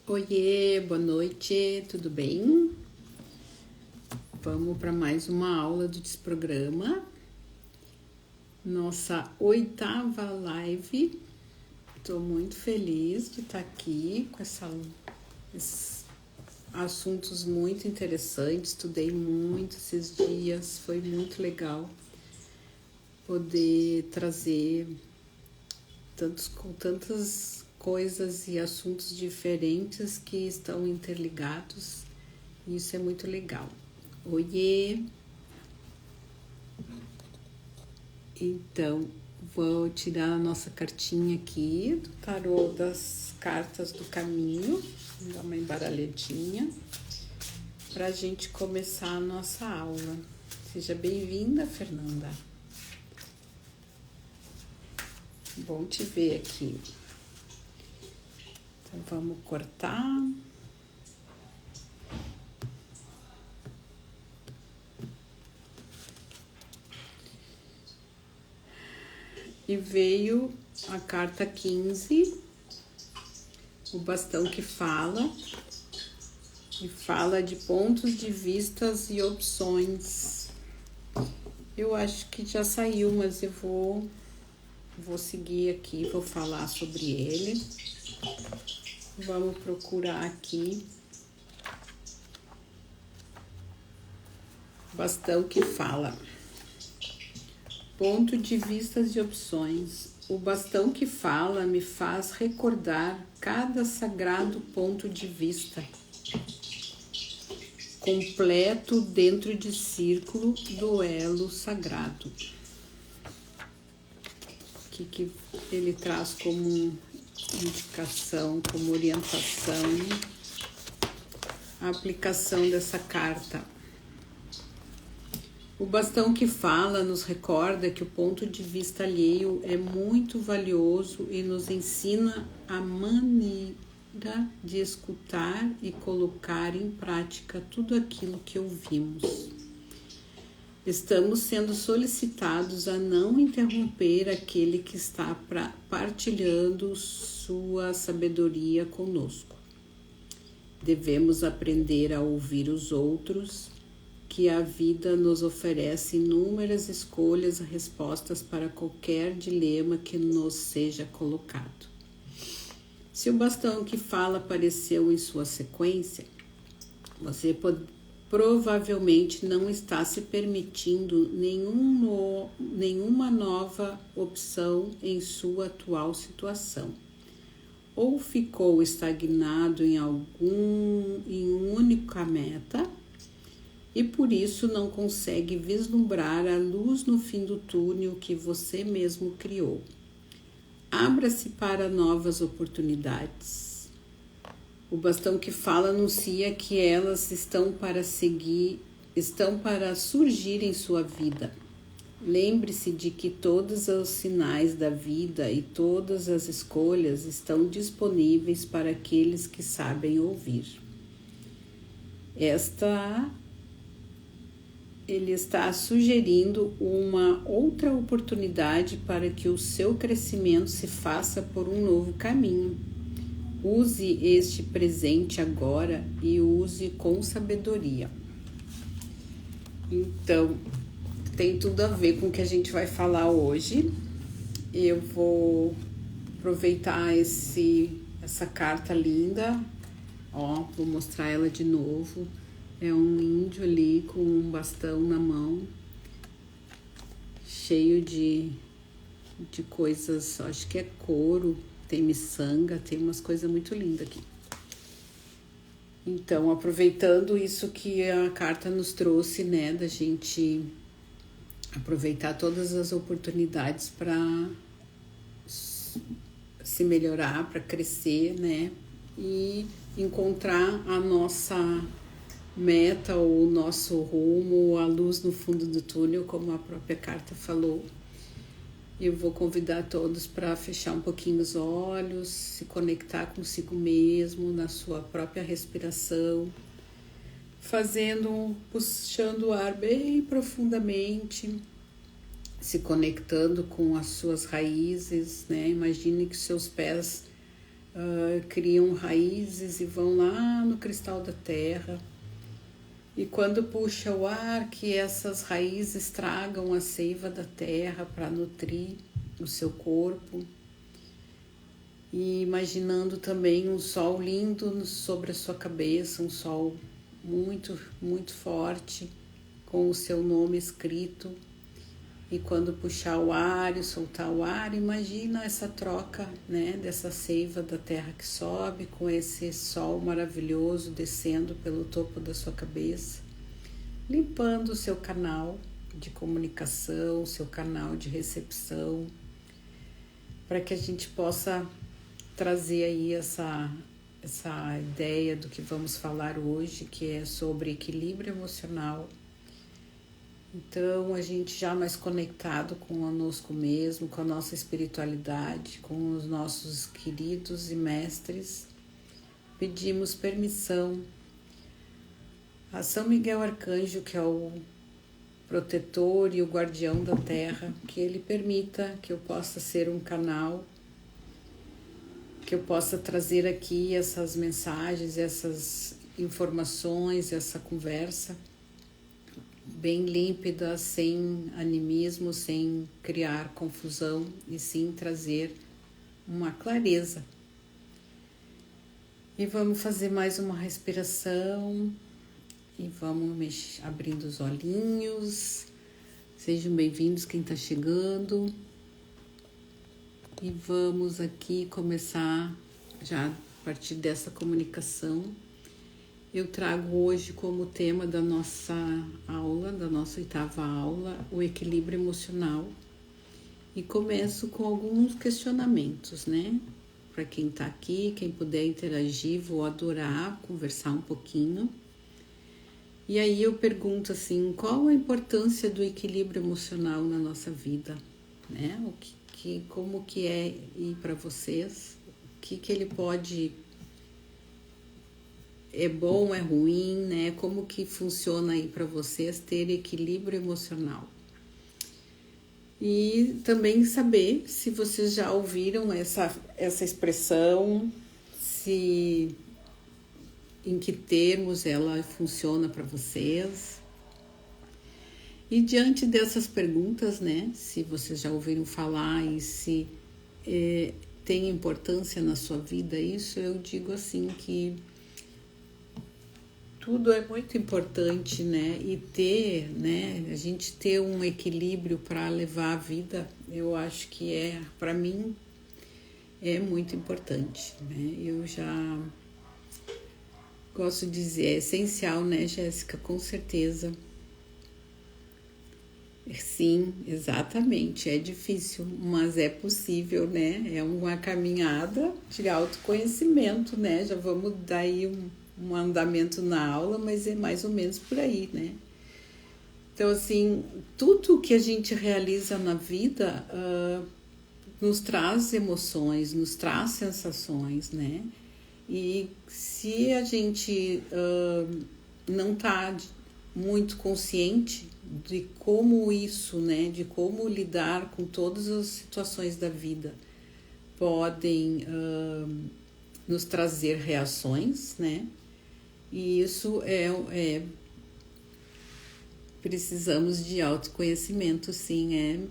Oiê, boa noite, tudo bem? Vamos para mais uma aula do Desprograma, nossa 8ª live. Estou muito feliz de estar aqui com esses assuntos muito interessantes. Estudei muito esses dias, foi muito legal poder trazer tantas coisas e assuntos diferentes que estão interligados. Isso é muito legal. Oiê! Então, vou tirar a nossa cartinha aqui do tarô das cartas do caminho, dar uma embaralhadinha para a gente começar a nossa aula. Seja bem-vinda, Fernanda. Bom te ver aqui. Então, vamos cortar. E veio a carta 15, o bastão que fala, e fala de pontos de vistas e opções. Eu acho que já saiu, mas eu vou seguir aqui, vou falar sobre ele. Vamos procurar aqui. Bastão que fala. Ponto de vistas e opções. O bastão que fala me faz recordar cada sagrado ponto de vista, completo dentro de círculo do elo sagrado. O que ele traz como indicação, como orientação, a aplicação dessa carta. O bastão que fala nos recorda que o ponto de vista alheio é muito valioso e nos ensina a maneira de escutar e colocar em prática tudo aquilo que ouvimos. Estamos sendo solicitados a não interromper aquele que está partilhando sua sabedoria conosco. Devemos aprender a ouvir os outros, que a vida nos oferece inúmeras escolhas e respostas para qualquer dilema que nos seja colocado. Se o bastão que fala apareceu em sua sequência, você provavelmente não está se permitindo nenhuma nova opção em sua atual situação, ou ficou estagnado em uma única meta, e por isso não consegue vislumbrar a luz no fim do túnel que você mesmo criou. Abra-se para novas oportunidades. O bastão que fala anuncia que elas estão para surgir em sua vida. Lembre-se de que todos os sinais da vida e todas as escolhas estão disponíveis para aqueles que sabem ouvir. Ele está sugerindo uma outra oportunidade para que o seu crescimento se faça por um novo caminho. Use este presente agora e use com sabedoria. Então, tem tudo a ver com o que a gente vai falar hoje. Eu vou aproveitar essa carta linda. Vou mostrar ela de novo. É um índio ali com um bastão na mão, cheio de coisas, acho que é couro, tem miçanga, tem umas coisas muito lindas aqui. Então, aproveitando isso que a carta nos trouxe, né, da gente aproveitar todas as oportunidades para se melhorar, para crescer, né, e encontrar a nossa meta, o nosso rumo, a luz no fundo do túnel, como a própria carta falou. Eu vou convidar todos para fechar um pouquinho os olhos, se conectar consigo mesmo, na sua própria respiração, puxando o ar bem profundamente, se conectando com as suas raízes, né? Imagine que seus pés criam raízes e vão lá no cristal da terra. E quando puxa o ar, que essas raízes tragam a seiva da terra para nutrir o seu corpo. E imaginando também um sol lindo sobre a sua cabeça, um sol muito, muito forte, com o seu nome escrito. E quando puxar o ar e soltar o ar, imagina essa troca, né, dessa seiva da terra que sobe com esse sol maravilhoso descendo pelo topo da sua cabeça, limpando o seu canal de comunicação, o seu canal de recepção, para que a gente possa trazer aí essa ideia do que vamos falar hoje, que é sobre equilíbrio emocional. Então, a gente já mais conectado conosco mesmo, com a nossa espiritualidade, com os nossos queridos e mestres, pedimos permissão a São Miguel Arcanjo, que é o protetor e o guardião da Terra, que ele permita que eu possa ser um canal, que eu possa trazer aqui essas mensagens, essas informações, essa conversa bem límpida, sem animismo, sem criar confusão e sim trazer uma clareza. E vamos fazer mais uma respiração e vamos abrindo os olhinhos. Sejam bem-vindos quem está chegando. E vamos aqui começar já a partir dessa comunicação. Eu trago hoje como tema da nossa aula, da nossa 8ª aula, o equilíbrio emocional. E começo com alguns questionamentos, né? Para quem está aqui, quem puder interagir, vou adorar conversar um pouquinho. E aí eu pergunto assim, qual a importância do equilíbrio emocional na nossa vida, né? Como que é ir para vocês? O que ele pode... É bom, é ruim, né? Como que funciona aí para vocês ter equilíbrio emocional? E também saber se vocês já ouviram essa expressão, se em que termos ela funciona para vocês. E diante dessas perguntas, né? Se vocês já ouviram falar e se tem importância na sua vida isso, eu digo assim que tudo é muito importante, né? E a gente ter um equilíbrio para levar a vida, eu acho que para mim, é muito importante, né? Eu já gosto de dizer, é essencial, né, Jéssica? Com certeza. Sim, exatamente. É difícil, mas é possível, né? É uma caminhada de autoconhecimento, né? Já vamos dar aí um andamento na aula, mas é mais ou menos por aí, né? Então, assim, tudo que a gente realiza na vida nos traz emoções, nos traz sensações, né? E se a gente não está muito consciente de como isso, né? De como lidar com todas as situações da vida podem nos trazer reações, né? E isso precisamos de autoconhecimento, sim,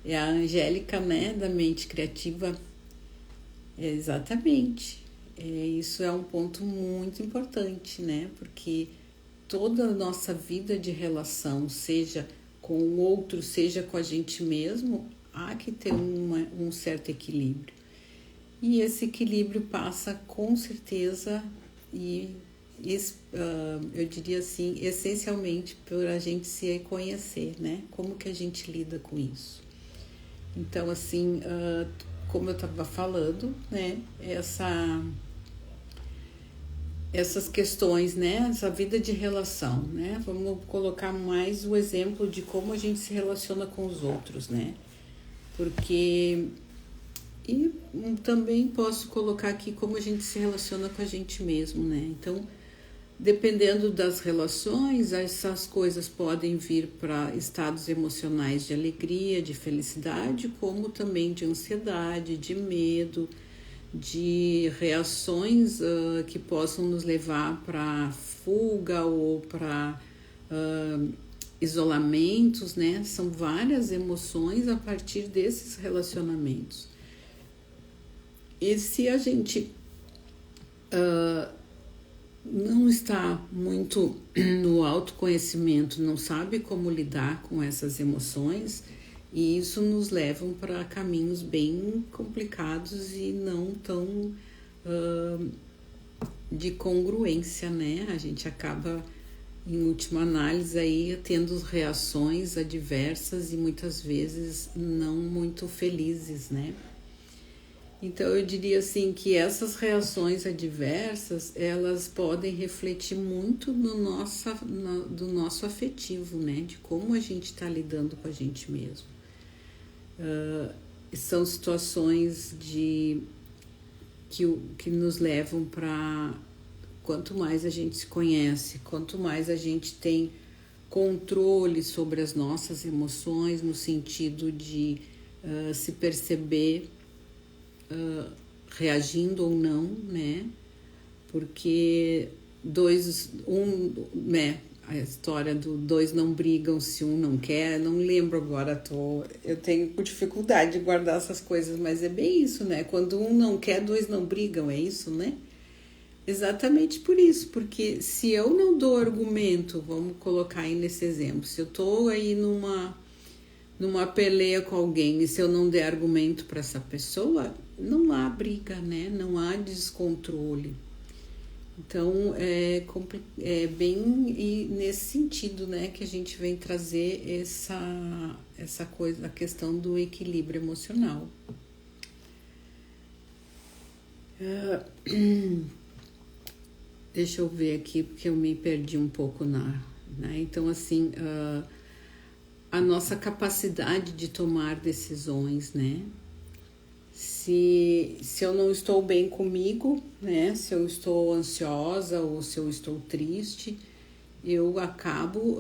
é a Angélica, né, da mente criativa, exatamente, isso é um ponto muito importante, né, porque toda a nossa vida de relação, seja com o outro, seja com a gente mesmo, há que ter um certo equilíbrio, e esse equilíbrio passa com certeza eu diria assim, essencialmente por a gente se conhecer, né? Como que a gente lida com isso. Então, assim, como eu estava falando, né? Essas questões, né? Essa vida de relação, né? Vamos colocar mais o exemplo de como a gente se relaciona com os outros, né? Porque... E também posso colocar aqui como a gente se relaciona com a gente mesmo, né? Então, dependendo das relações, essas coisas podem vir para estados emocionais de alegria, de felicidade, como também de ansiedade, de medo, de reações que possam nos levar para fuga ou para isolamentos, né? São várias emoções a partir desses relacionamentos. E se a gente não está muito no autoconhecimento, não sabe como lidar com essas emoções, e isso nos leva para caminhos bem complicados e não tão de congruência, né? A gente acaba, em última análise, aí tendo reações adversas e muitas vezes não muito felizes, né? Então eu diria assim que essas reações adversas, elas podem refletir muito do nosso afetivo, né? De como a gente está lidando com a gente mesmo. São situações que nos levam para, quanto mais a gente se conhece, quanto mais a gente tem controle sobre as nossas emoções, no sentido de se perceber reagindo ou não, né? Porque né? A história do dois não brigam se um não quer, não lembro agora, eu tenho dificuldade de guardar essas coisas, mas é bem isso, né? Quando um não quer, dois não brigam, é isso, né? Exatamente por isso, porque se eu não dou argumento, vamos colocar aí nesse exemplo, se eu tô aí numa peleia com alguém e se eu não der argumento para essa pessoa, não há briga, né? Não há descontrole. Então, é bem nesse sentido, né, que a gente vem trazer essa coisa, a questão do equilíbrio emocional. Deixa eu ver aqui, porque eu me perdi um pouco né? Então, assim, a nossa capacidade de tomar decisões, né? Se eu não estou bem comigo, né? Se eu estou ansiosa ou se eu estou triste, eu acabo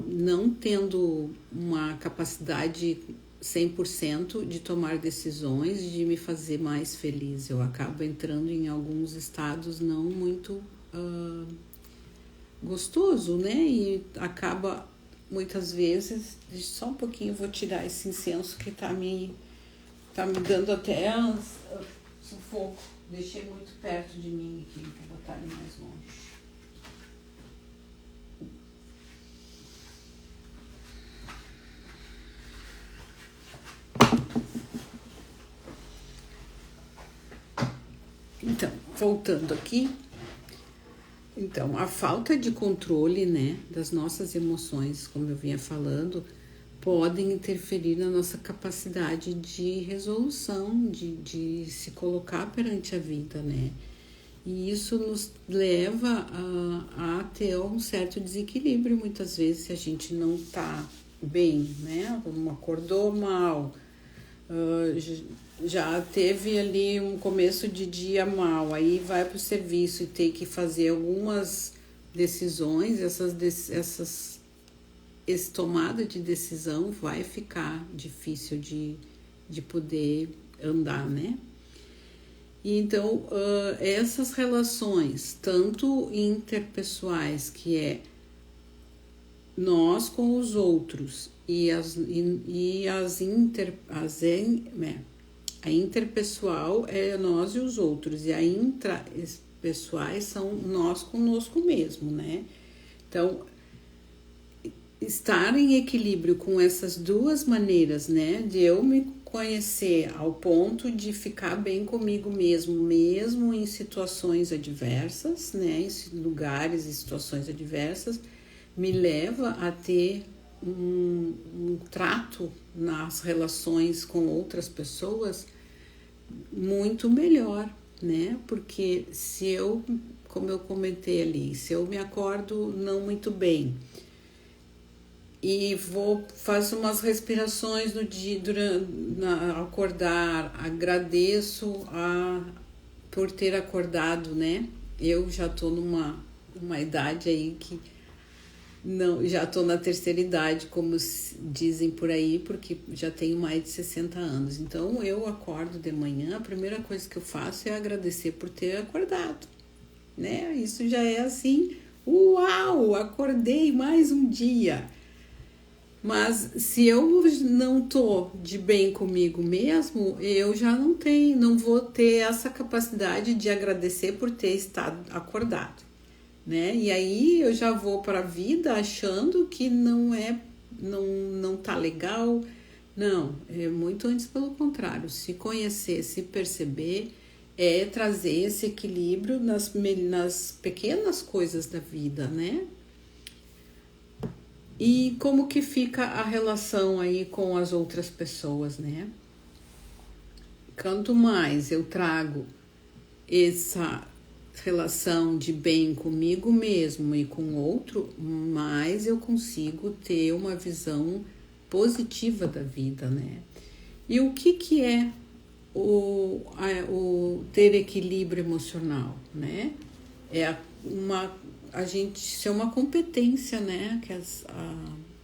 não tendo uma capacidade 100% de tomar decisões, de me fazer mais feliz. Eu acabo entrando em alguns estados não muito gostoso, né? E acaba muitas vezes, só um pouquinho, vou tirar esse incenso que tá me dando até sufoco. Deixei muito perto de mim aqui, vou botar ele mais longe. Então, voltando aqui. Então, a falta de controle, né, das nossas emoções, como eu vinha falando, podem interferir na nossa capacidade de resolução, de se colocar perante a vida, né? E isso nos leva a ter um certo desequilíbrio, muitas vezes, se a gente não tá bem, né? Não acordou mal, já teve ali um começo de dia mal, aí vai para o serviço e tem que fazer algumas decisões, essa tomada de decisão vai ficar difícil de poder andar, né? E então, essas relações, tanto interpessoais, que é nós com os outros, a interpessoal é nós e os outros, e a intrapessoais são nós conosco mesmo, né? Então, estar em equilíbrio com essas duas maneiras, né, de eu me conhecer ao ponto de ficar bem comigo mesmo em situações adversas, né, em lugares e situações adversas, me leva a ter um trato nas relações com outras pessoas muito melhor, né, porque se eu, como eu comentei ali, se eu me acordo não muito bem, e faço umas respirações no dia, ao acordar, agradeço por ter acordado, né? Eu já tô numa idade aí que Não, já estou na terceira idade, como dizem por aí, porque já tenho mais de 60 anos. Então, eu acordo de manhã, a primeira coisa que eu faço é agradecer por ter acordado, né? Isso já é assim, uau, acordei mais um dia. Mas se eu não tô de bem comigo mesmo, eu já não vou ter essa capacidade de agradecer por ter estado acordado, né? E aí eu já vou para a vida achando que não tá legal. Não, é muito antes pelo contrário. Se conhecer, se perceber, é trazer esse equilíbrio nas pequenas coisas da vida, né? E como que fica a relação aí com as outras pessoas, né? Quanto mais eu trago essa relação de bem comigo mesmo e com o outro, mais eu consigo ter uma visão positiva da vida, né? E o que é o ter equilíbrio emocional, né? Isso é uma competência, né? Que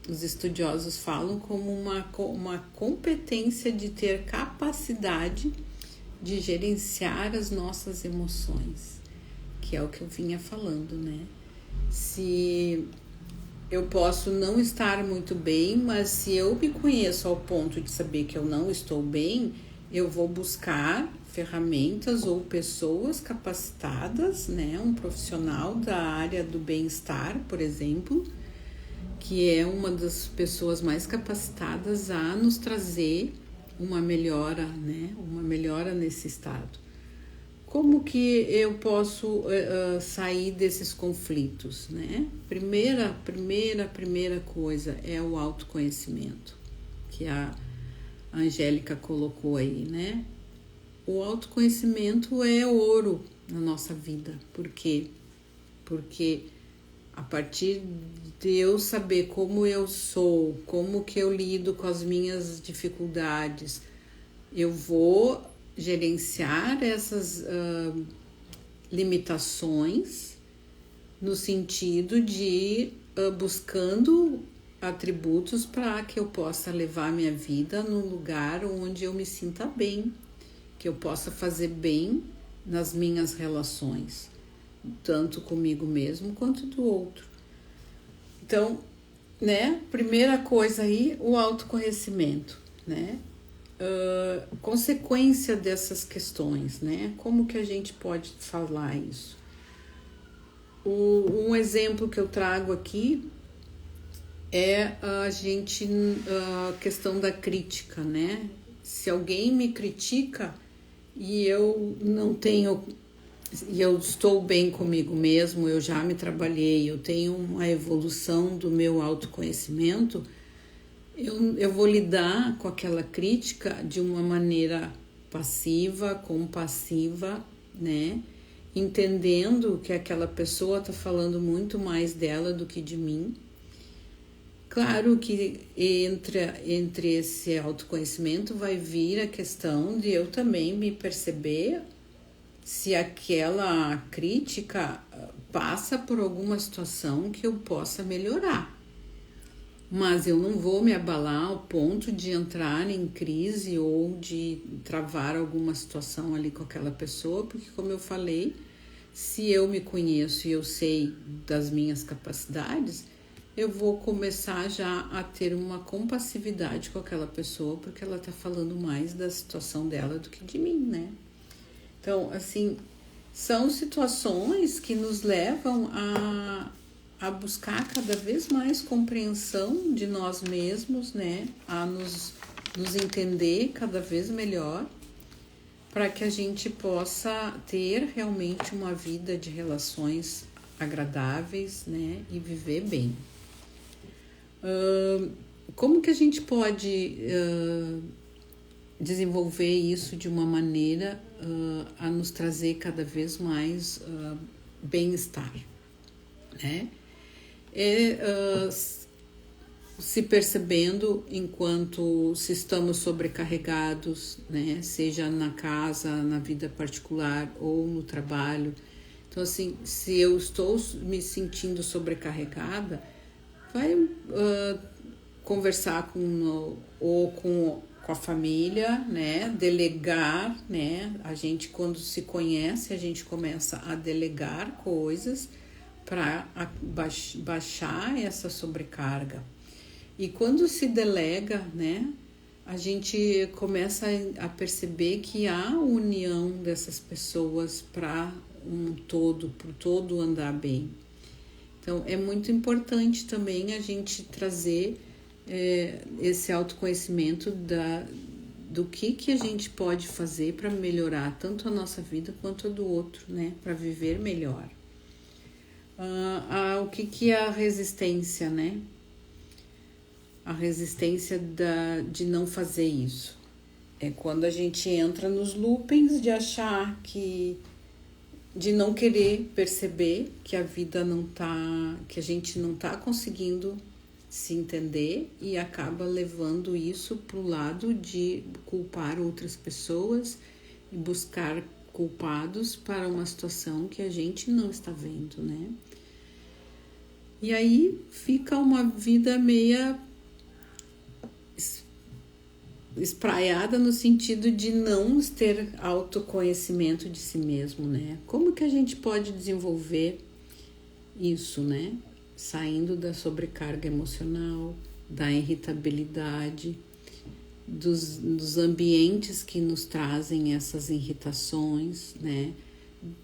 os estudiosos falam como uma competência de ter capacidade de gerenciar as nossas emoções, que é o que eu vinha falando, né? Se eu posso não estar muito bem, mas se eu me conheço ao ponto de saber que eu não estou bem, eu vou buscar ferramentas ou pessoas capacitadas, né? Um profissional da área do bem-estar, por exemplo, que é uma das pessoas mais capacitadas a nos trazer uma melhora, né? Uma melhora nesse estado. Como que eu posso sair desses conflitos, né? Primeira coisa é o autoconhecimento, que a Angélica colocou aí, né? O autoconhecimento é ouro na nossa vida. Por quê? Porque a partir de eu saber como eu sou, como que eu lido com as minhas dificuldades, eu vou gerenciar essas limitações no sentido de buscando atributos para que eu possa levar minha vida num lugar onde eu me sinta bem, que eu possa fazer bem nas minhas relações, tanto comigo mesmo quanto do outro. Então, né, primeira coisa aí, o autoconhecimento, né? Consequência dessas questões, né? Como que a gente pode falar isso? Um exemplo que eu trago aqui é a questão da crítica, né? Se alguém me critica e eu estou bem comigo mesmo, eu já me trabalhei, eu tenho uma evolução do meu autoconhecimento, eu vou lidar com aquela crítica de uma maneira passiva, compassiva, né? Entendendo que aquela pessoa está falando muito mais dela do que de mim. Claro que entre esse autoconhecimento vai vir a questão de eu também me perceber se aquela crítica passa por alguma situação que eu possa melhorar. Mas eu não vou me abalar ao ponto de entrar em crise ou de travar alguma situação ali com aquela pessoa, porque como eu falei, se eu me conheço e eu sei das minhas capacidades, eu vou começar já a ter uma compassividade com aquela pessoa, porque ela tá falando mais da situação dela do que de mim, né? Então, assim, são situações que nos levam a buscar cada vez mais compreensão de nós mesmos, né? A nos entender cada vez melhor, para que a gente possa ter realmente uma vida de relações agradáveis, né? E viver bem. Como que a gente pode desenvolver isso de uma maneira a nos trazer cada vez mais bem-estar, né? Se percebendo enquanto se estamos sobrecarregados, né? Seja na casa, na vida particular ou no trabalho. Então, assim, se eu estou me sentindo sobrecarregada, vai conversar com a família, né? Delegar, né? A gente, quando se conhece, a gente começa a delegar coisas para baixar essa sobrecarga. E quando se delega, né? A gente começa a perceber que há união dessas pessoas para um todo, para o todo andar bem. Então, é muito importante também a gente trazer esse autoconhecimento do que a gente pode fazer para melhorar tanto a nossa vida quanto a do outro, né? Para viver melhor. O que é a resistência, né? A resistência de não fazer isso. É quando a gente entra nos loopings de achar de não querer perceber que a vida que a gente não tá conseguindo se entender e acaba levando isso para o lado de culpar outras pessoas e buscar culpados para uma situação que a gente não está vendo, né? E aí fica uma vida meia espraiada no sentido de não ter autoconhecimento de si mesmo, né? Como que a gente pode desenvolver isso, né? Saindo da sobrecarga emocional, da irritabilidade, dos ambientes que nos trazem essas irritações, né?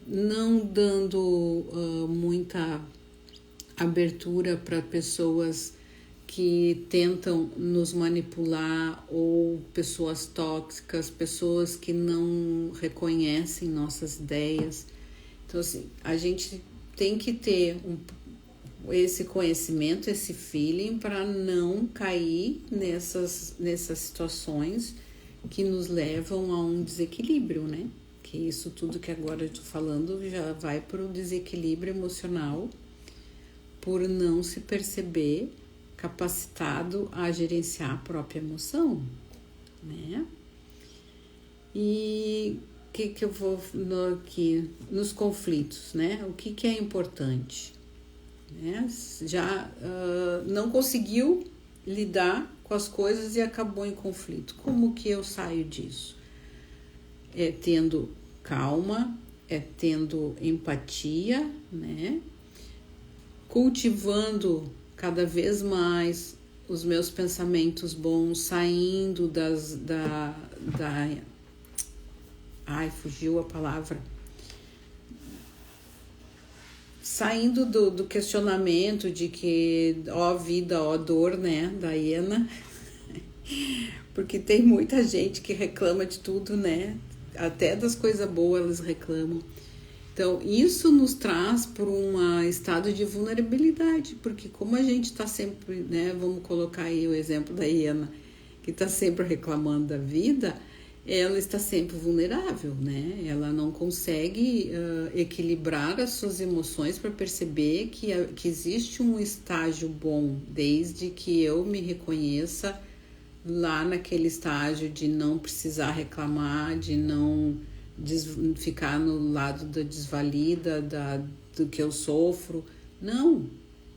Não dando muita abertura para pessoas que tentam nos manipular ou pessoas tóxicas, pessoas que não reconhecem nossas ideias. Então, assim, a gente tem que ter esse conhecimento, esse feeling para não cair nessas situações que nos levam a um desequilíbrio, né? Que isso tudo que agora eu estou falando já vai para o desequilíbrio emocional por não se perceber capacitado a gerenciar a própria emoção, né? E o que eu vou aqui nos conflitos, né? O que é importante, né? Já não conseguiu lidar com as coisas e acabou em conflito. Como que eu saio disso? É tendo calma, é tendo empatia, né? Cultivando cada vez mais os meus pensamentos bons, saindo fugiu a palavra. Saindo do questionamento de que ó vida, ó dor, né, da hiena. Porque tem muita gente que reclama de tudo, né? Até das coisas boas eles reclamam. Então, isso nos traz por um estado de vulnerabilidade, porque como a gente está sempre, né, vamos colocar aí o exemplo da hiena, que está sempre reclamando da vida, ela está sempre vulnerável, né? Ela não consegue equilibrar as suas emoções para perceber que existe um estágio bom, desde que eu me reconheça lá naquele estágio de não precisar reclamar, de não ficar no lado da desvalida, do que eu sofro. Não,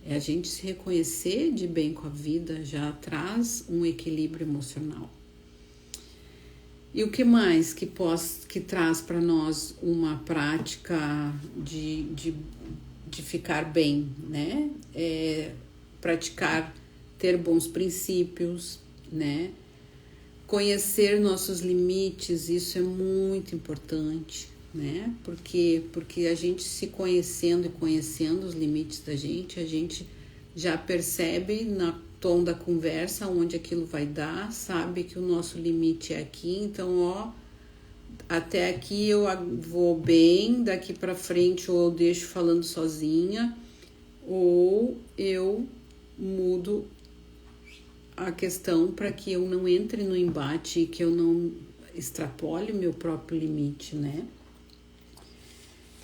é a gente se reconhecer de bem com a vida, já traz um equilíbrio emocional. E o que mais que traz para nós uma prática de ficar bem, né? Praticar, ter bons princípios, né? Conhecer nossos limites, isso é muito importante, né? Porque a gente se conhecendo e conhecendo os limites da gente, a gente já percebe na tom da conversa onde aquilo vai dar, sabe que o nosso limite é aqui, então ó, até aqui eu vou bem, daqui para frente ou eu deixo falando sozinha, ou eu mudo a questão para que eu não entre no embate e que eu não extrapole o meu próprio limite, né?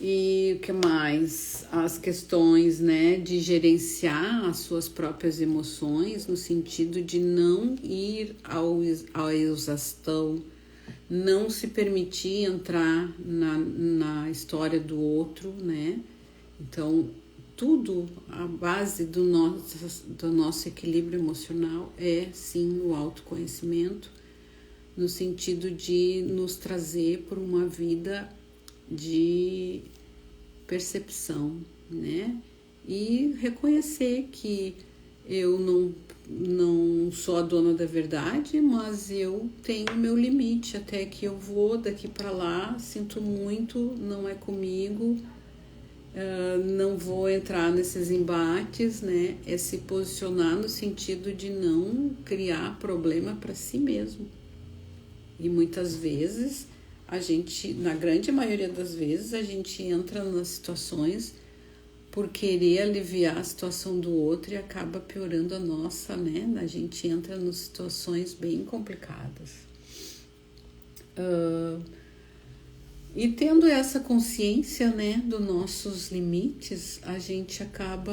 E o que mais? As questões, né, de gerenciar as suas próprias emoções no sentido de não ir à exaustão, não se permitir entrar na história do outro, né? Então, tudo, a base do nosso equilíbrio emocional é sim o autoconhecimento, no sentido de nos trazer por uma vida de percepção, né? E reconhecer que eu não sou a dona da verdade, mas eu tenho meu limite, até que eu vou daqui para lá, sinto muito, não é comigo, não vou entrar nesses embates, né? É se posicionar no sentido de não criar problema para si mesmo. E muitas vezes a gente, na grande maioria das vezes, a gente entra nas situações por querer aliviar a situação do outro e acaba piorando a nossa, né? A gente entra em situações bem complicadas. E tendo essa consciência, né, dos nossos limites, a gente acaba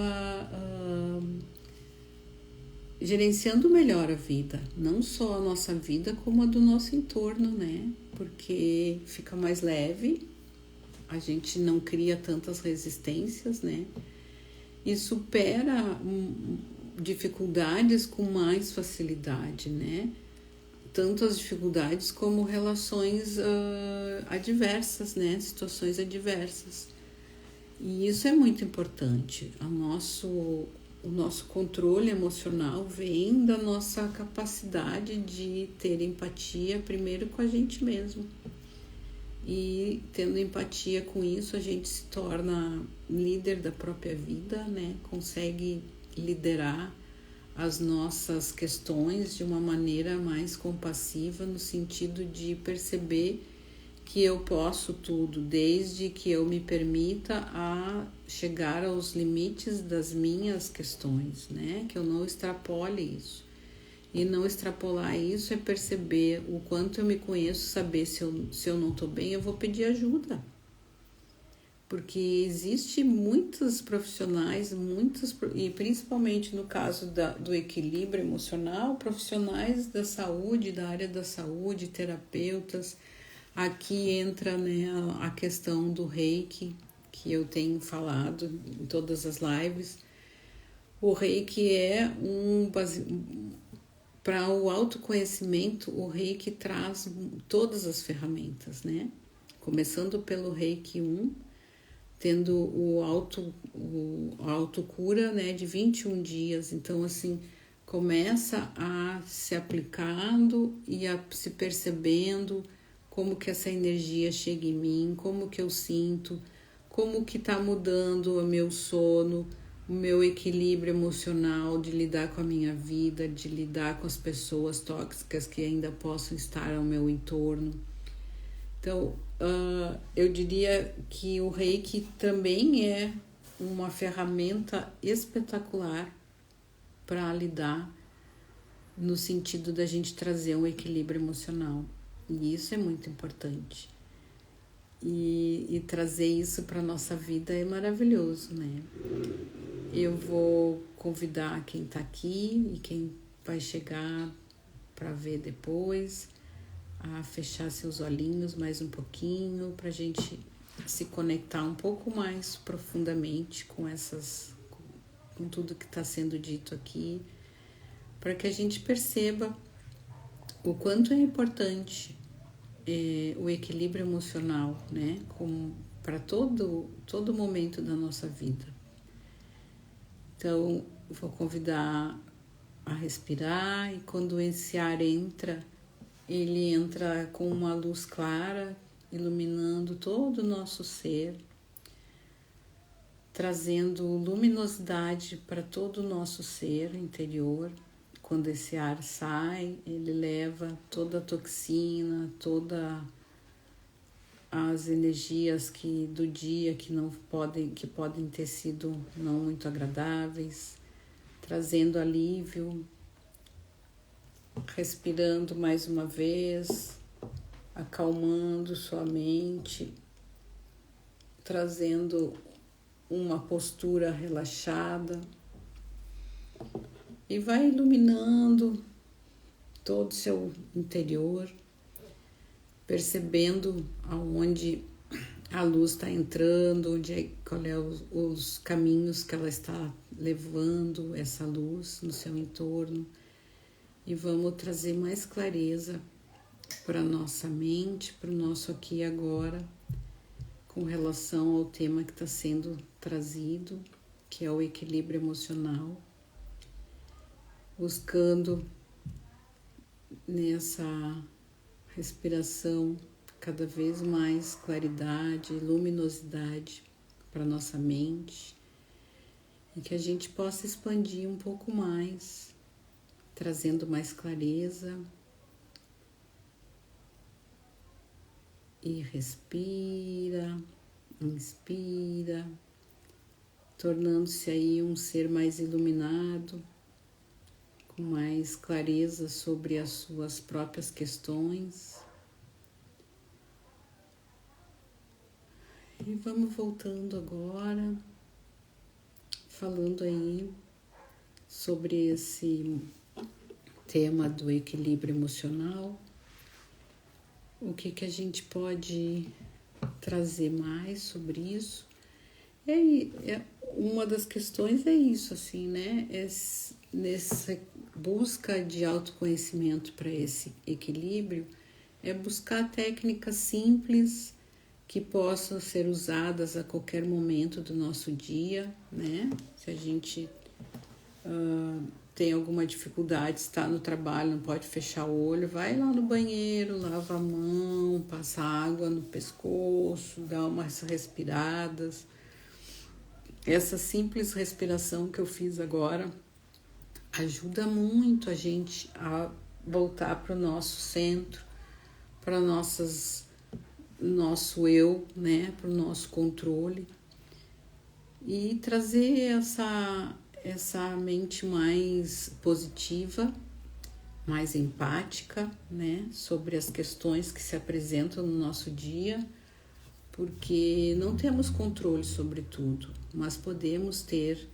gerenciando melhor a vida, não só a nossa vida, como a do nosso entorno, né? Porque fica mais leve, a gente não cria tantas resistências, né? E supera dificuldades com mais facilidade, né? Tanto as dificuldades como relações adversas, né? Situações adversas. E isso é muito importante. O nosso controle emocional vem da nossa capacidade de ter empatia primeiro com a gente mesmo. E tendo empatia com isso, a gente se torna líder da própria vida, né? Consegue liderar as nossas questões de uma maneira mais compassiva, no sentido de perceber que eu posso tudo, desde que eu me permita a chegar aos limites das minhas questões, né? Que eu não extrapole isso. E não extrapolar isso é perceber o quanto eu me conheço, saber se eu não estou bem, eu vou pedir ajuda. Porque existe muitos profissionais, e principalmente no caso do equilíbrio emocional, profissionais da saúde, da área da saúde, terapeutas. Aqui entra, né, a questão do Reiki, que eu tenho falado em todas as lives. O Reiki é para o autoconhecimento, o Reiki traz todas as ferramentas, né? Começando pelo Reiki 1, tendo o autocura, né, de 21 dias. Então, assim, começa a se aplicando e a se percebendo como que essa energia chega em mim, como que eu sinto, como que tá mudando o meu sono, o meu equilíbrio emocional de lidar com a minha vida, de lidar com as pessoas tóxicas que ainda possam estar ao meu entorno. Então, eu diria que o Reiki também é uma ferramenta espetacular para lidar no sentido da gente trazer um equilíbrio emocional. E isso é muito importante. E trazer isso para a nossa vida é maravilhoso, né? Eu vou convidar quem está aqui e quem vai chegar para ver depois a fechar seus olhinhos mais um pouquinho, para a gente se conectar um pouco mais profundamente com tudo que está sendo dito aqui, para que a gente perceba o quanto é importante o equilíbrio emocional, né, para todo momento da nossa vida. Então, vou convidar a respirar, e quando esse ar entra, ele entra com uma luz clara, iluminando todo o nosso ser, trazendo luminosidade para todo o nosso ser interior. Quando esse ar sai, ele leva toda a toxina, todas as energias do dia que podem ter sido não muito agradáveis, trazendo alívio, respirando mais uma vez, acalmando sua mente, trazendo uma postura relaxada. E vai iluminando todo o seu interior, percebendo aonde a luz está entrando, qual é os caminhos que ela está levando essa luz no seu entorno. E vamos trazer mais clareza para a nossa mente, para o nosso aqui e agora, com relação ao tema que está sendo trazido, que é o equilíbrio emocional, buscando nessa respiração cada vez mais claridade, luminosidade para nossa mente e que a gente possa expandir um pouco mais, trazendo mais clareza. E respira, inspira, tornando-se aí um ser mais iluminado, com mais clareza sobre as suas próprias questões. E vamos voltando agora, falando aí sobre esse tema do equilíbrio emocional. O que a gente pode trazer mais sobre isso? Uma das questões é isso, assim, né? Nessa busca de autoconhecimento para esse equilíbrio, é buscar técnicas simples que possam ser usadas a qualquer momento do nosso dia, né? Se a gente tem alguma dificuldade, está no trabalho, não pode fechar o olho, vai lá no banheiro, lava a mão, passa água no pescoço, dá umas respiradas. Essa simples respiração que eu fiz agora ajuda muito a gente a voltar para o nosso centro, para nosso eu, né, para o nosso controle e trazer essa mente mais positiva, mais empática, né, sobre as questões que se apresentam no nosso dia, porque não temos controle sobre tudo, mas podemos ter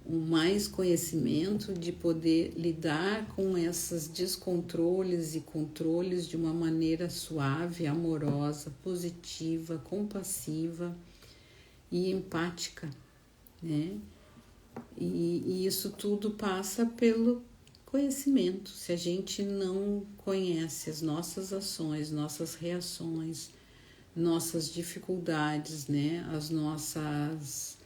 mais conhecimento de poder lidar com esses descontroles e controles de uma maneira suave, amorosa, positiva, compassiva e empática, né? E isso tudo passa pelo conhecimento. Se a gente não conhece as nossas ações, nossas reações, nossas dificuldades, né? As nossas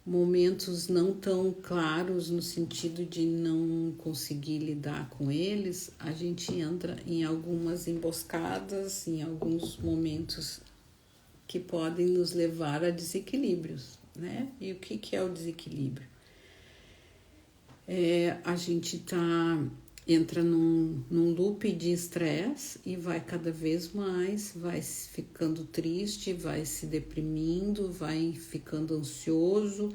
momentos não tão claros no sentido de não conseguir lidar com eles, a gente entra em algumas emboscadas, em alguns momentos que podem nos levar a desequilíbrios, né? E o que é o desequilíbrio? A gente entra num loop de estresse e vai cada vez mais, vai ficando triste, vai se deprimindo, vai ficando ansioso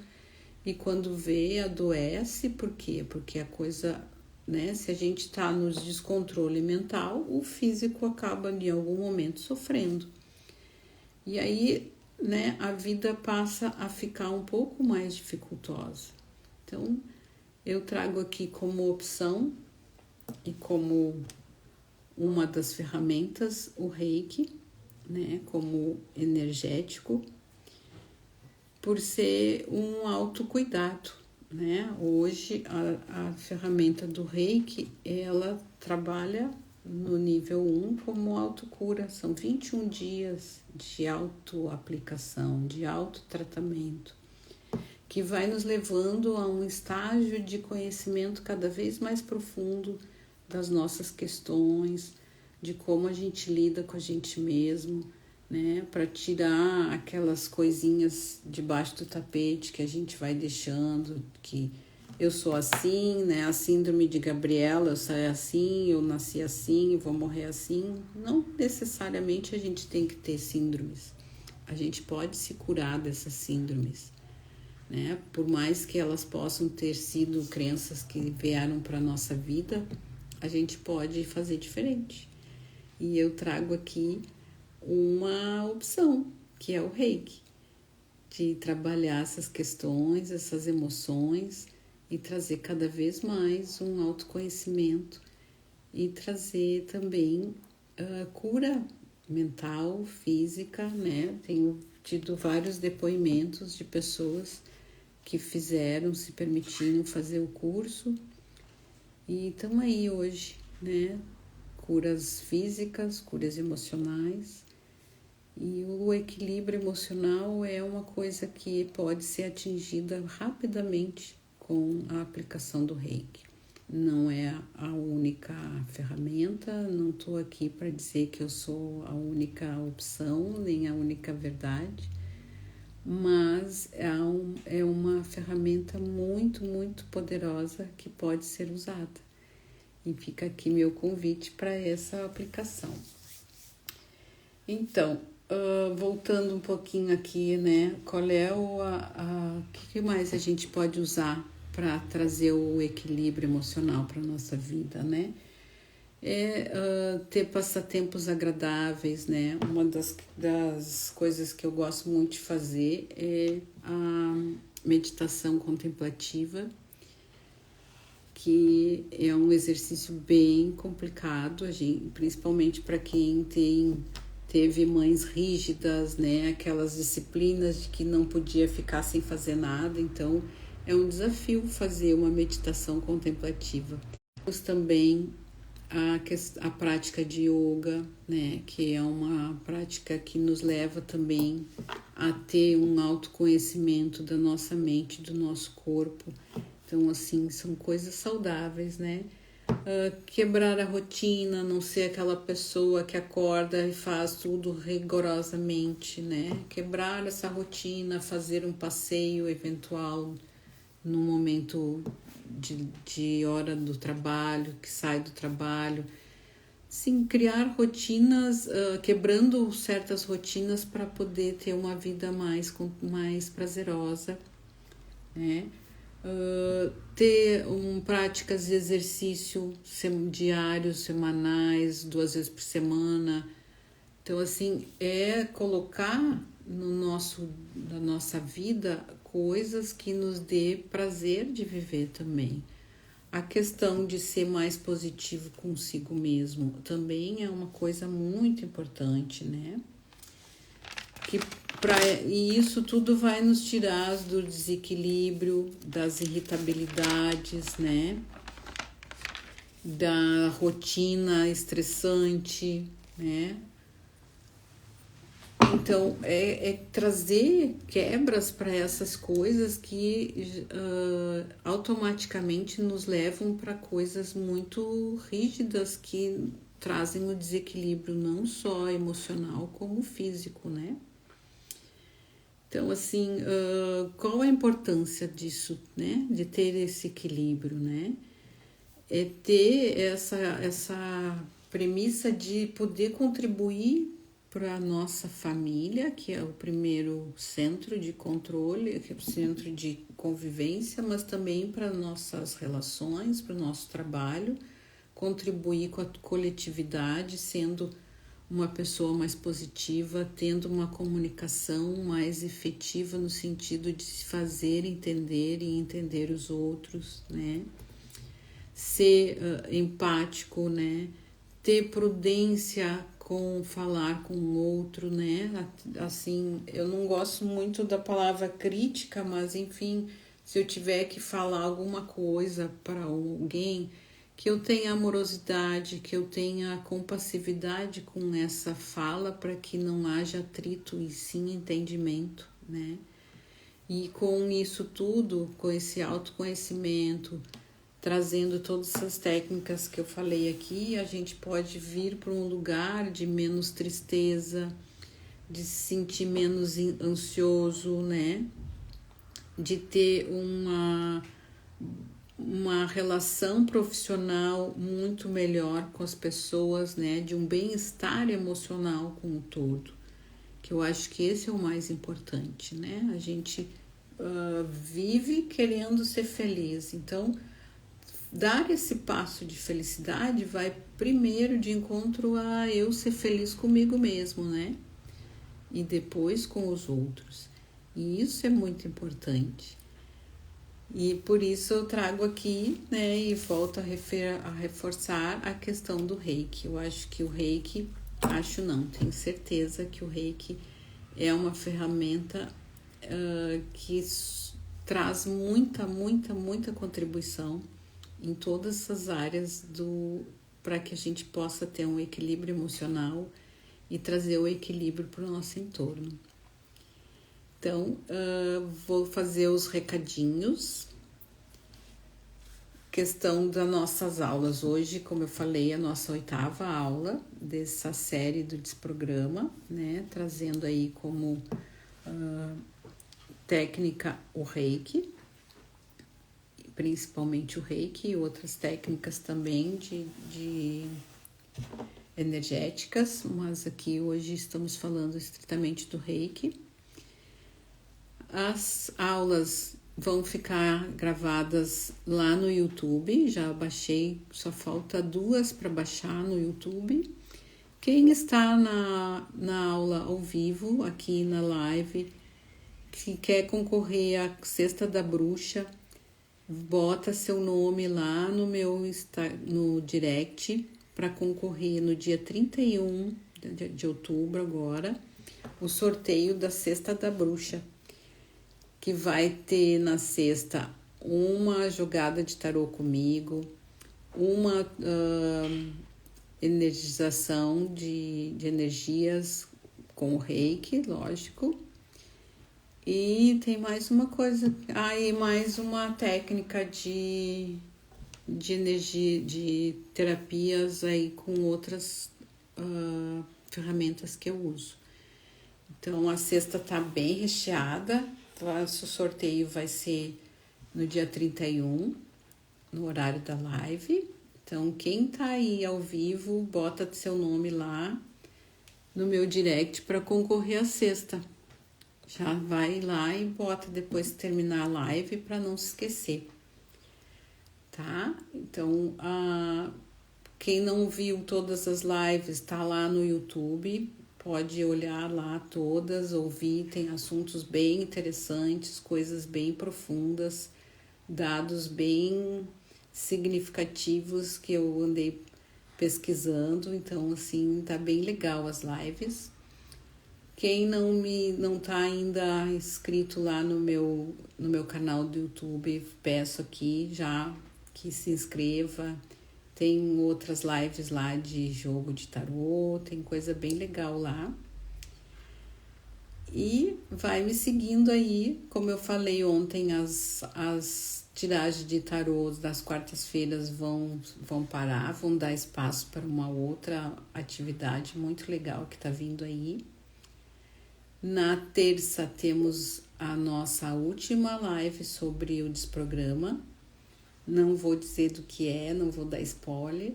e quando vê, adoece. Por quê? Porque a coisa, né, se a gente está no descontrole mental, o físico acaba em algum momento sofrendo. E aí, né, a vida passa a ficar um pouco mais dificultosa. Então, eu trago aqui como opção e como uma das ferramentas o Reiki, né, como energético, por ser um autocuidado, né? Hoje a ferramenta do Reiki, ela trabalha no nível 1 como autocura, são 21 dias de autoaplicação, de autotratamento, que vai nos levando a um estágio de conhecimento cada vez mais profundo das nossas questões, de como a gente lida com a gente mesmo, né, para tirar aquelas coisinhas debaixo do tapete que a gente vai deixando, que eu sou assim, né, a síndrome de Gabriela, eu saí assim, eu nasci assim, vou morrer assim. Não necessariamente a gente tem que ter síndromes, a gente pode se curar dessas síndromes, né? Por mais que elas possam ter sido crenças que vieram para a nossa vida, a gente pode fazer diferente. E eu trago aqui uma opção, que é o Reiki, de trabalhar essas questões, essas emoções e trazer cada vez mais um autoconhecimento e trazer também cura mental, física, né? Tenho tido vários depoimentos de pessoas que fizeram, se permitiram fazer o curso e estão aí hoje, né? Curas físicas, curas emocionais. E o equilíbrio emocional é uma coisa que pode ser atingida rapidamente com a aplicação do Reiki. Não é a única ferramenta, não estou aqui para dizer que eu sou a única opção, nem a única verdade, mas é uma ferramenta muito, muito poderosa que pode ser usada. E fica aqui meu convite para essa aplicação. Então, voltando um pouquinho aqui, né? Qual é o que mais a gente pode usar para trazer o equilíbrio emocional para nossa vida, né? Ter passatempos agradáveis, né? Uma das coisas que eu gosto muito de fazer é a meditação contemplativa, que é um exercício bem complicado, principalmente para quem teve mães rígidas, né? Aquelas disciplinas de que não podia ficar sem fazer nada. Então, é um desafio fazer uma meditação contemplativa. Temos também a prática de yoga, né? Que é uma prática que nos leva também a ter um autoconhecimento da nossa mente, do nosso corpo. Então, assim, são coisas saudáveis, né? Quebrar a rotina, não ser aquela pessoa que acorda e faz tudo rigorosamente, né? Quebrar essa rotina, fazer um passeio eventual no momento de hora do trabalho, que sai do trabalho. Sim, criar rotinas, quebrando certas rotinas para poder ter uma vida mais prazerosa, né? Ter práticas de exercício diários, semanais, 2 vezes por semana. Então, assim, colocar na nossa vida coisas que nos dê prazer de viver também. A questão de ser mais positivo consigo mesmo também é uma coisa muito importante, né? E isso tudo vai nos tirar do desequilíbrio, das irritabilidades, né? Da rotina estressante, né? Então, trazer quebras para essas coisas que automaticamente nos levam para coisas muito rígidas que trazem o desequilíbrio não só emocional como físico, né? Então, assim, qual a importância disso, né? De ter esse equilíbrio, né? É ter essa premissa de poder contribuir para a nossa família, que é o primeiro centro de controle, que é o centro de convivência, mas também para nossas relações, para o nosso trabalho, contribuir com a coletividade, sendo uma pessoa mais positiva, tendo uma comunicação mais efetiva no sentido de se fazer entender e entender os outros, né? Ser empático, né? Ter prudência com falar com o outro, né? Assim, eu não gosto muito da palavra crítica, mas enfim, se eu tiver que falar alguma coisa para alguém, que eu tenha amorosidade, que eu tenha compassividade com essa fala para que não haja atrito e sim entendimento, né? E com isso tudo, com esse autoconhecimento, trazendo todas essas técnicas que eu falei aqui, a gente pode vir para um lugar de menos tristeza, de se sentir menos ansioso, né? De ter uma relação profissional muito melhor com as pessoas, né? De um bem-estar emocional com o todo, que eu acho que esse é o mais importante, né? A gente vive querendo ser feliz, então dar esse passo de felicidade vai primeiro de encontro a eu ser feliz comigo mesmo, né? E depois com os outros. E isso é muito importante. E por isso eu trago aqui, né, e volto a reforçar a questão do Reiki. Eu acho que o Reiki Acho não, tenho certeza que o Reiki é uma ferramenta que traz muita contribuição em todas as áreas para que a gente possa ter um equilíbrio emocional e trazer o equilíbrio para o nosso entorno. Então, vou fazer os recadinhos. Questão das nossas aulas. Hoje, como eu falei, a nossa 8ª aula dessa série do Desprograma, né? Trazendo aí como técnica o Reiki, principalmente o Reiki e outras técnicas também de energéticas, mas aqui hoje estamos falando estritamente do Reiki. As aulas vão ficar gravadas lá no YouTube, já baixei, só falta 2 para baixar no YouTube. Quem está na aula ao vivo, aqui na live, que quer concorrer à Cesta da Bruxa, bota seu nome lá no direct para concorrer no dia 31 de outubro agora, o sorteio da Cesta da Bruxa, que vai ter na sexta uma jogada de tarô comigo, uma energização de energias com o Reiki, lógico, e tem mais uma coisa, e mais uma técnica de energia, de terapias aí com outras ferramentas que eu uso. Então a sexta tá bem recheada. O sorteio vai ser no dia 31, no horário da live. Então, quem tá aí ao vivo, bota seu nome lá no meu direct para concorrer à sexta. Já vai lá e bota depois que terminar a live para não se esquecer. Tá? Então, quem não viu todas as lives, tá lá no YouTube. Pode olhar lá todas, ouvir, tem assuntos bem interessantes, coisas bem profundas, dados bem significativos que eu andei pesquisando, então assim, tá bem legal as lives. Quem não tá ainda inscrito lá no meu canal do YouTube, peço aqui já que se inscreva. Tem outras lives lá de jogo de tarô, tem coisa bem legal lá. E vai me seguindo aí, como eu falei ontem, as tiragens de tarô das quartas-feiras vão parar, vão dar espaço para uma outra atividade muito legal que tá vindo aí. Na terça temos a nossa última live sobre o desprograma. Não vou dizer do que não vou dar spoiler,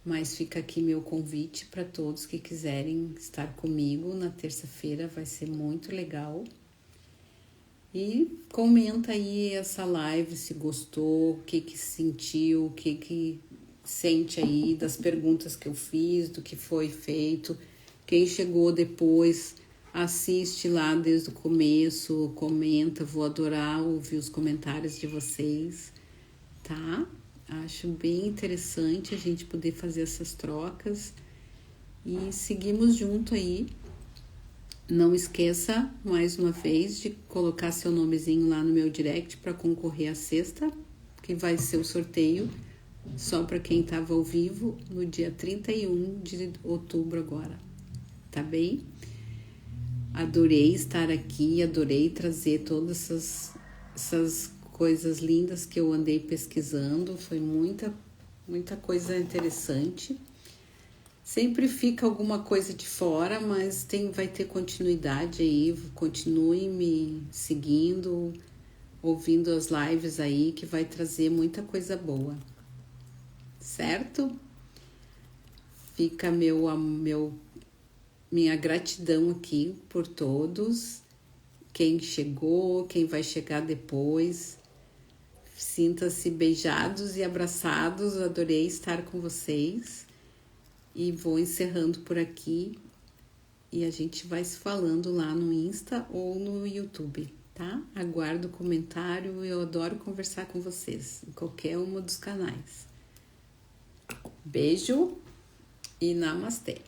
mas fica aqui meu convite para todos que quiserem estar comigo na terça-feira, vai ser muito legal. E comenta aí essa live se gostou, o que sentiu, o que sente aí das perguntas que eu fiz, do que foi feito. Quem chegou depois, assiste lá desde o começo, comenta, vou adorar ouvir os comentários de vocês. Tá? Acho bem interessante a gente poder fazer essas trocas e seguimos junto aí. Não esqueça, mais uma vez, de colocar seu nomezinho lá no meu direct para concorrer à sexta, que vai ser o sorteio só para quem estava ao vivo no dia 31 de outubro agora. Tá bem? Adorei estar aqui, adorei trazer todas essas coisas lindas que eu andei pesquisando, foi muita coisa interessante. Sempre fica alguma coisa de fora, mas vai ter continuidade aí, continue me seguindo, ouvindo as lives aí, que vai trazer muita coisa boa, certo? Fica minha gratidão aqui por todos, quem chegou, quem vai chegar depois. Sinta-se beijados e abraçados, adorei estar com vocês e vou encerrando por aqui e a gente vai se falando lá no Insta ou no YouTube, tá? Aguardo o comentário, eu adoro conversar com vocês em qualquer um dos canais. Beijo e namastê!